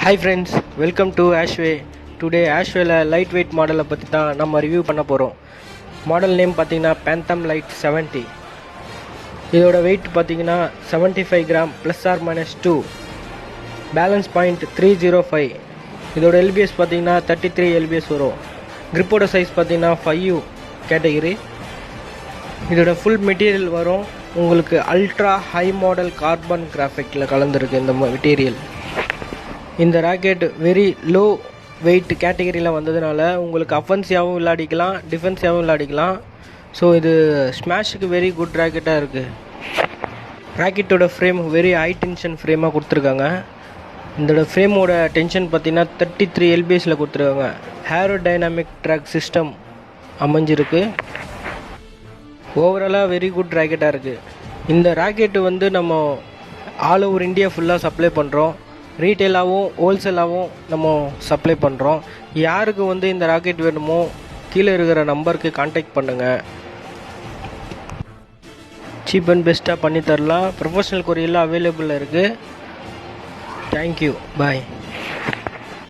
Hi friends, welcome to Ashway. Today Ashway lightweight model பற்றி தான் நம்ம ரிவ்யூ பண்ண போகிறோம். மாடல் நேம் பார்த்தீங்கன்னா Phantom Lite 70. இதோட வெயிட் பார்த்தீங்கன்னா 75 கிராம் +or-2. Balance point 305. இதோட எல்பிஎஸ் பார்த்தீங்கன்னா 33 எல்பிஎஸ் வரும். கிரிப்போட சைஸ் பார்த்தீங்கன்னா 5U கேட்டகிரி. இதோட ஃபுல் மெட்டீரியல் வரும் உங்களுக்கு அல்ட்ரா ஹை மாடல் கார்பன் கிராஃபைட்டில் கலந்துருக்கு இந்த மெட்டீரியல். இந்த ராக்கெட் வெரி லோ வெயிட் கேட்டகரியில் வந்ததுனால உங்களுக்கு அஃபென்சிவாகவும் விளையாடிக்கலாம், டிஃபென்சிவாகவும் விளையாடிக்கலாம். ஸோ இது ஸ்மாஷுக்கு வெரி குட் ராக்கெட்டாக இருக்குது. ராக்கெட்டோட ஃப்ரேம் வெரி ஹை டென்ஷன் ஃப்ரேமாக கொடுத்துருக்காங்க. இதோட ஃப்ரேமோட டென்ஷன் பார்த்திங்கன்னா 33 எல்பிஎஸில் கொடுத்துருக்காங்க. ஏரோடைனமிக் ட்ராக் சிஸ்டம் அமைஞ்சிருக்கு. ஓவராலாக வெரி குட் ராக்கெட்டாக இருக்குது. இந்த ராக்கெட்டு நம்ம ஆல் ஓவர் இந்தியா ஃபுல்லாக சப்ளை பண்ணுறோம். ரீட்டெயிலாகவும் ஹோல்சேலாகவும் நம்ம சப்ளை பண்ணுறோம். யாருக்கு இந்த ராக்கெட் வேணுமோ கீழே இருக்கிற நம்பருக்கு கான்டாக்ட் பண்ணுங்கள். சீப் அண்ட் பெஸ்ட்டாக பண்ணித்தரலாம். ப்ரொஃபஷ்னல் கொரியரில் அவைலபிளாக இருக்குது. தேங்க்யூ, பாய்.